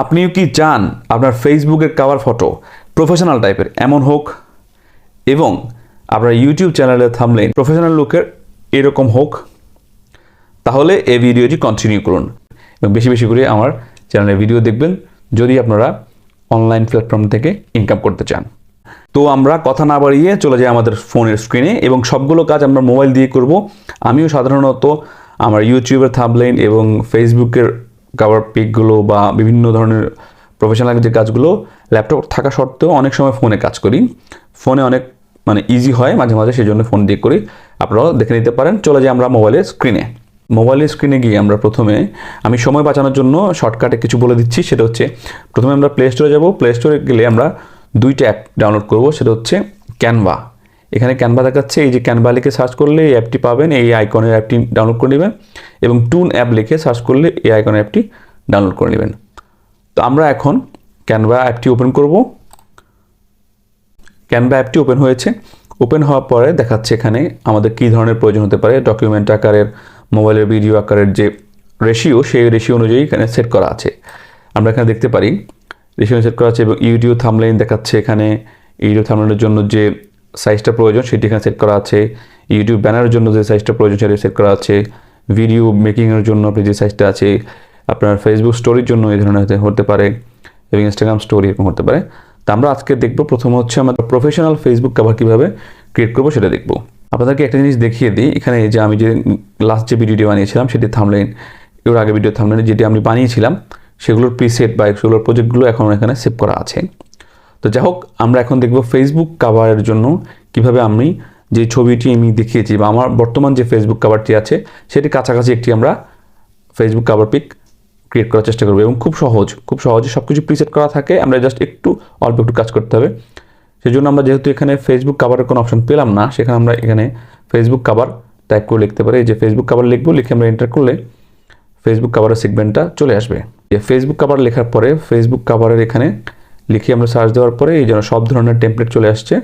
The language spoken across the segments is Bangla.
আপনিও কি চান আপনার ফেসবুকের কভার ফটো প্রফেশনাল টাইপের এমন হোক এবং আপনার ইউটিউব চ্যানেলের থাম্বনেইল প্রফেশনাল লুকের এরকম হোক? তাহলে এই ভিডিওটি কন্টিনিউ করুন এবং বেশি বেশি করে আমার চ্যানেলের ভিডিও দেখবেন যদি আপনারা অনলাইন প্ল্যাটফর্ম থেকে ইনকাম করতে চান। তো আমরা কথা না বাড়িয়ে চলে যাই আমাদের ফোনের স্ক্রিনে এবং সবগুলো কাজ আমরা মোবাইল দিয়ে করব। আমিও সাধারণত আমার ইউটিউবের থাম্বনেইল এবং ফেসবুকের কভার পিকগুলো বা বিভিন্ন ধরনের প্রফেশনাল যে কাজগুলো ল্যাপটপ থাকা সত্ত্বেও অনেক সময় ফোনে কাজ করি। ফোনে অনেক ইজি হয় মাঝে মাঝে, সেই জন্য ফোন দিয়ে করি। আপনারাও দেখে নিতে পারেন। চলে যাই আমরা মোবাইলের স্ক্রিনে গিয়ে আমরা প্রথমে, আমি সময় বাঁচানোর জন্য শর্টকাটে কিছু বলে দিচ্ছি। সেটা হচ্ছে, প্রথমে আমরা প্লে স্টোরে যাব। প্লে স্টোরে গেলে আমরা দুইটা অ্যাপ ডাউনলোড করব। সেটা হচ্ছে ক্যানভা। এখানে ক্যানভা দেখাচ্ছে, এই যে ক্যানভা লিখে সার্চ করলে এই অ্যাপটি পাবেন। এই আইকনের অ্যাপটি ডাউনলোড করে নেবেন এবং টুন অ্যাপ লিখে সার্চ করলে এই আইকনের অ্যাপটি ডাউনলোড করে নেবেন। তো আমরা এখন ক্যানভা অ্যাপটি ওপেন করব। ক্যানভা অ্যাপটি ওপেন হয়েছে। ওপেন হওয়ার পরে দেখাচ্ছে এখানে আমাদের কী ধরনের প্রয়োজন হতে পারে। ডকুমেন্ট আকারের, মোবাইলের ভিডিও আকারের যে রেশিও, সেই রেশিও অনুযায়ী এখানে সেট করা আছে। আমরা এখানে দেখতে পারি রেশিও সেট করা আছে এবং ইউটিউব থাম্বনেইল দেখাচ্ছে। এখানে ইউটিউব থাম্বনেইলের জন্য যে সাইজটা প্রয়োজন সেটি এখানে সেট করা আছে। ইউটিউব ব্যানারের জন্য যে সাইজটা প্রয়োজন সেটা সেট করা আছে। ভিডিও মেকিংয়ের জন্য আপনি যে সাইজটা আছে, আপনার ফেসবুক স্টোরির জন্য এই ধরনের হতে পারে এবং ইনস্টাগ্রাম স্টোরি এরকম হতে পারে। তো আমরা আজকে দেখবো, প্রথম হচ্ছে আমরা প্রফেশনাল ফেসবুক কভার কীভাবে ক্রিয়েট করবো সেটা দেখবো। আপনাদেরকে একটা জিনিস দেখিয়ে দিই। এখানে যে আমি যে লাস্ট যে ভিডিওটি বানিয়েছিলাম সেটি থাম্বনেইল, এর আগে ভিডিও থাম্বনেইল যেটি আমি বানিয়েছিলাম সেগুলোর প্রিসেট বা সেগুলোর প্রজেক্টগুলো এখন এখানে সেভ করা আছে। তো যাই হোক, আমরা এখন দেখবো ফেসবুক কভারের জন্য কিভাবে আমি যে ছবিটি আমি দেখিয়েছি বা আমার বর্তমান যে ফেসবুক কভারটি আছে সেটি কাছাকাছি একটি আমরা ফেসবুক কভার পিক ক্রিয়েট করার চেষ্টা করবো। এবং খুব সহজে সব কিছু প্রিসেট করা থাকে, আমরা জাস্ট অল্প একটু কাজ করতে হবে। সেই জন্য আমরা যেহেতু এখানে ফেসবুক কভারের কোনো অপশন পেলাম না, সেখানে আমরা এখানে ফেসবুক কভার টাইপ করে লিখতে পারি। যে ফেসবুক কভার লিখবো, লিখে আমরা এন্টার করলে ফেসবুক কভারের সেগমেন্টটা চলে আসবে। ফেসবুক কভার লেখার পরে ফেসবুক কভারের এখানে লিখে আমরা সার্চ দেওয়ার পরে এই জন্য সব ধরনের টেমপ্লেট চলে আসছে।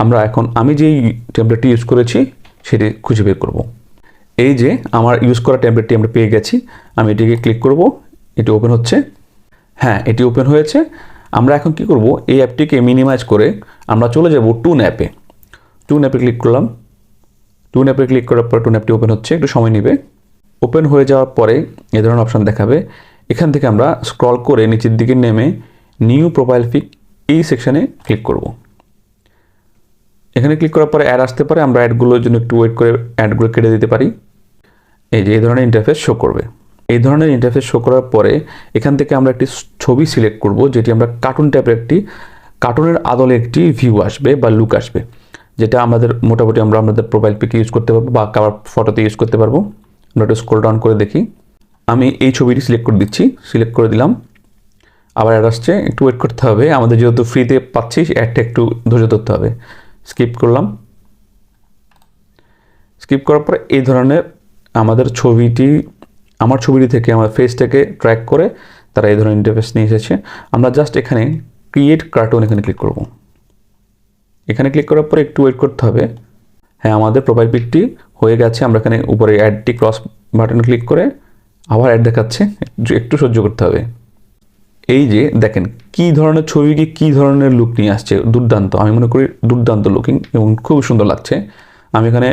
আমরা এখন আমি যেই টেমপ্লেটটি ইউজ করেছি সেটি খুঁজে বের করব। এই যে আমার ইউজ করা টেমপ্লেটটি আমরা পেয়ে গেছি। আমি এটিকে ক্লিক করব। এটি ওপেন হচ্ছে। হ্যাঁ, এটি ওপেন হয়েছে। আমরা এখন কি করব, এই অ্যাপটিকে মিনিমাইজ করে আমরা চলে যাব টুন অ্যাপে। টুন অ্যাপে ক্লিক করলাম। টুন অ্যাপে ক্লিক করার পর টুন অ্যাপটি ওপেন হচ্ছে, একটু সময় নেবে। ওপেন হয়ে যাওয়ার পরে এই ধরনের অপশান দেখাবে। এখান থেকে আমরা স্ক্রল করে নিচের দিকে নেমে নিউ প্রোফাইল পিক এই সেকশানে ক্লিক করব। এখানে ক্লিক করার পরে অ্যাড আসতে পারে, আমরা অ্যাডগুলোর জন্য একটু ওয়েট করে অ্যাডগুলো কেটে দিতে পারি। এই যে এই ধরনের ইন্টারফেস শো করবে। এই ধরনের ইন্টারফেস শো করার পরে এখান থেকে আমরা একটি ছবি সিলেক্ট করব, যেটি আমরা কার্টুন টাইপের কার্টুনের আদলে একটি ভিউ আসবে বা লুক আসবে, যেটা আমাদের মোটামুটি আমরা আমাদের প্রোফাইল পিকে ইউজ করতে পারবো বা কভার ফটোতে ইউজ করতে পারবো। আমরা একটু স্ক্রল ডাউন করে দেখি। আমি এই ছবিটি সিলেক্ট করে দিচ্ছি। সিলেক্ট করে দিলাম। আবার অ্যাড আসছে, একটু ওয়েট করতে হবে। আমাদের যেহেতু ফ্রিতে পাচ্ছি, অ্যাডটা একটু ধৈর্য ধরতে হবে। স্কিপ করলাম। স্কিপ করার পরে এই ধরনের আমার ছবিটি থেকে আমার ফেসটাকে ট্র্যাক করে তারা এই ধরনের ইন্টারফেস নিয়ে এসেছে। আমরা জাস্ট এখানে ক্রিয়েট কার্টুন এখানে ক্লিক করব। এখানে ক্লিক করার পরে একটু ওয়েট করতে হবে। হ্যাঁ, আমাদের প্রোফাইল পিকটি হয়ে গেছে। আমরা এখানে উপরে অ্যাডটি ক্রস বাটনে ক্লিক করে আবার অ্যাড দেখাচ্ছে, একটু সহ্য করতে হবে। এই যে দেখেন কী ধরনের ছবিকে কী ধরনের লুক নিয়ে আসছে, দুর্দান্ত। আমি মনে করি দুর্দান্ত লুকিং এবং খুব সুন্দর লাগছে। আমি এখানে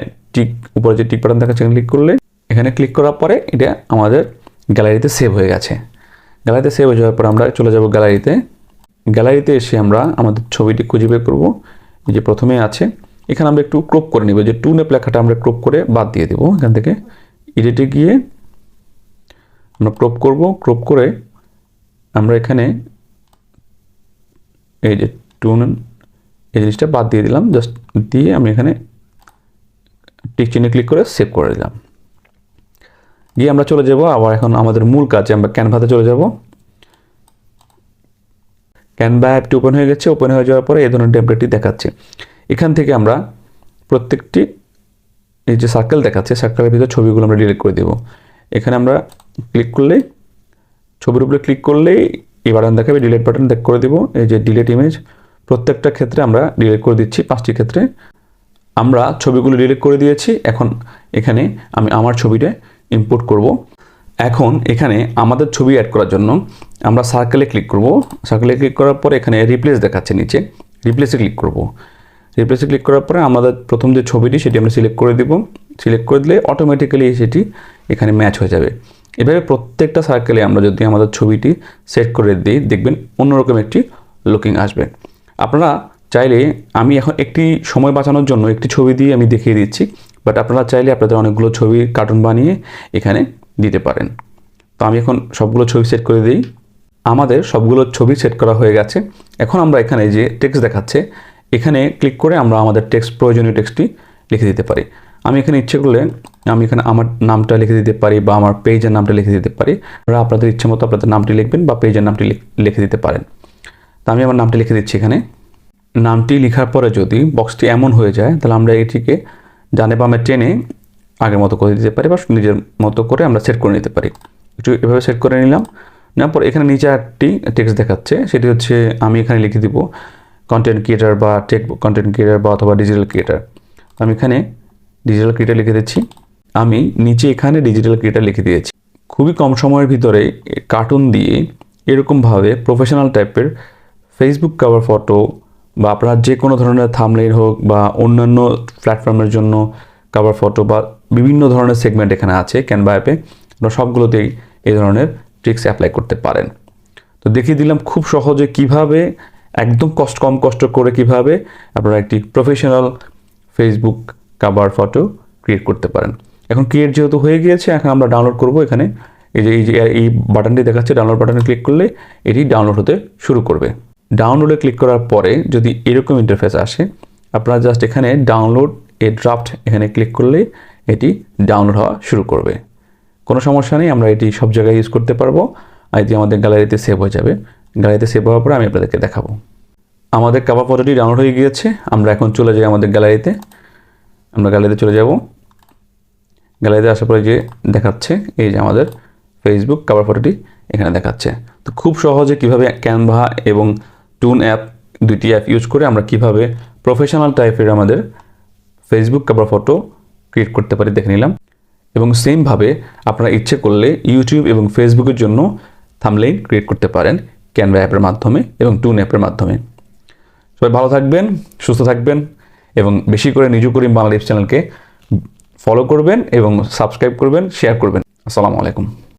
উপরে যে টিক বাটন দেখাচ্ছে ক্লিক করলে, এখানে ক্লিক করার পরে এটা আমাদের গ্যালারিতে সেভ হয়ে গেছে। গ্যালারিতে সেভ হয়ে যাওয়ার পর আমরা চলে যাব গ্যালারিতে এসে আমরা আমাদের ছবিটি খুঁজে বের করব। এই যে প্রথমে আছে, এখানে আমরা একটু ক্রপ করে নেব। যে টুন অ্যাপ লেখাটা আমরা ক্রপ করে বাদ দিয়ে দেবো। এখান থেকে এডিটে গিয়ে আমরা ক্রপ করব। ক্রপ করে আমরা এখানে এই যে টুন এই জিনিসটা বাদ দিয়ে দিলাম। জাস্ট দিয়ে আমি এখানে টিক চিহ্নে ক্লিক করে সেভ করে দিলাম। গিয়ে আমরা চলে যাব আবার এখন আমাদের মূল কাজে, আমরা ক্যানভাতে চলে যাব। ক্যানভা অ্যাপটি ওপেন হয়ে গেছে। ওপেন হয়ে যাওয়ার পরে এই ধরনের টেমপ্লেটটি দেখাচ্ছে। এখান থেকে আমরা প্রত্যেকটি এই যে সার্কেল দেখাচ্ছে, সার্কেলের ভিতরে ছবিগুলো আমরা ডিলিট করে দেব। এখানে আমরা ক্লিক করলেই, ছবির উপরে ক্লিক করলেই এই বাটন দেখাবে, ডিলিট বাটন করে দেব। এই যে ডিলিট ইমেজ, প্রত্যেকটা ক্ষেত্রে আমরা ডিলিট করে দিচ্ছি। 5টি ক্ষেত্রে আমরা ছবিগুলো ডিলিট করে দিয়েছি। এখন এখানে আমি আমার ছবিটা ইম্পোর্ট করব। এখন এখানে আমাদের ছবি অ্যাড করার জন্য আমরা সার্কেলে ক্লিক করব। সার্কেলে ক্লিক করার পরে এখানে রিপ্লেস দেখাচ্ছে নিচে, রিপ্লেসে ক্লিক করব। রিপ্লেসে ক্লিক করার পরে আমাদের প্রথম যে ছবিটি সেটি আমরা সিলেক্ট করে দিব। সিলেক্ট করে দিলে অটোমেটিক্যালি সেটি এখানে ম্যাচ হয়ে যাবে। এভাবে প্রত্যেকটা সার্কেলে আমরা যদি আমাদের ছবিটি সেট করে দিই, দেখবেন অন্যরকম একটি লুকিং আসবে। আপনারা চাইলে, আমি এখন একটি সময় বাঁচানোর জন্য একটি ছবি দিয়ে আমি দেখিয়ে দিচ্ছি, বাট আপনারা চাইলে আপনাদের অনেকগুলো ছবি কার্টুন বানিয়ে এখানে দিতে পারেন। তো আমি এখন সবগুলো ছবি সেট করে দিই। আমাদের সবগুলো ছবি সেট করা হয়ে গেছে। এখন আমরা এখানে যে টেক্সট দেখাচ্ছে এখানে ক্লিক করে আমরা আমাদের প্রয়োজনীয় টেক্সটটি লিখে দিতে পারি। আমি এখানে ইচ্ছে করলে আমি এখানে আমার নামটা লিখে দিতে পারি বা আমার পেজের নামটা লিখে দিতে পারি। আপনারা আপনাদের ইচ্ছে মতো আপনাদের নামটি লিখবেন বা পেজের নামটি লিখে দিতে পারেন। তো আমি আমার নামটি লিখে দিচ্ছি এখানে। নামটি লেখার পরে যদি বক্সটি এমন হয়ে যায় তাহলে আমরা এটিকে ডানে বামে টেনে আগের মতো করে দিতে পারি বা নিজের মতো করে আমরা সেট করে নিতে পারি। একটু এভাবে সেট করে নিলাম। নেওয়ার পর এখানে নিচে একটি টেক্সট দেখাচ্ছে, সেটি হচ্ছে আমি এখানে লিখে দিব কন্টেন্ট ক্রিয়েটার বা কন্টেন্ট ক্রিয়েটার বা অথবা ডিজিটাল ক্রিয়েটার। আমি এখানে ডিজিটাল ক্রিয়েটার লিখে দিচ্ছি। আমি নিচে এখানে ডিজিটাল ক্রিয়েটার লিখে দিয়েছি। খুবই কম সময়ের ভিতরে কার্টুন দিয়ে এরকমভাবে প্রফেশনাল টাইপের ফেসবুক কভার ফটো বা আপনার যে কোনো ধরনের থাম্বনেইল হোক বা অন্যান্য প্ল্যাটফর্মের জন্য কভার ফটো বা বিভিন্ন ধরনের সেগমেন্ট এখানে আছে ক্যানভা অ্যাপে, আপনারা সবগুলোতেই এই ধরনের ট্রিক্স অ্যাপ্লাই করতে পারেন। তো দেখিয়ে দিলাম খুব সহজে কিভাবে একদম কম কষ্ট করে কিভাবে আপনারা একটি professional Facebook cover photo create করতে পারেন। এখন ক্রিয়েট যেহেতু হয়ে গিয়েছে, এখন আমরা ডাউনলোড করব। এখানে এই বাটনটি দেখাচ্ছে, ডাউনলোড বাটনে ক্লিক করলে এটি ডাউনলোড হতে শুরু করবে। ডাউনলোডে ক্লিক করার পরে যদি এরকম ইন্টারফেস আসে, আপনারা জাস্ট এখানে ডাউনলোড ড্রাফট এখানে ক্লিক করলে এটি ডাউনলোড হওয়া শুরু করবে। কোনো সমস্যা নেই, আমরা এটি সব জায়গায় ইউজ করতে পারবো। আর এটি আমাদের গ্যালারিতে সেভ হয়ে যাবে। গ্যালারিতে সেভ হওয়ার পরে আমি আপনাদেরকে দেখাবো। আমাদের কভার ফটোটি ডাউনলোড হয়ে গিয়েছে। আমরা এখন চলে যাই আমাদের গ্যালারিতে। আমরা গ্যালারিতে চলে যাব। গ্যালারিতে আসার পরে যে দেখাচ্ছে এই যে আমাদের ফেসবুক কভার ফটোটি এখানে দেখাচ্ছে। তো খুব সহজে কিভাবে ক্যানভা এবং টুন অ্যাপ, দুইটি অ্যাপ ইউজ করে আমরা কিভাবে প্রফেশনাল টাইপের আমাদের ফেসবুক কভার ফটো ক্রিয়েট করতে পারি দেখে নিলাম। এবং সেমভাবে আপনারা ইচ্ছে করলে ইউটিউব এবং ফেসবুকের জন্য থাম্বনেইল ক্রিয়েট করতে পারেন ক্যানভা অ্যাপের মাধ্যমে এবং টুন অ্যাপের মাধ্যমে। সবাই ভালো থাকবেন, সুস্থ থাকবেন এবং বেশি করে নিজু করিম বাংলা টিপস চ্যানেলকে ফলো করবেন এবং সাবস্ক্রাইব করবেন, শেয়ার করবেন। আসসালামু আলাইকুম।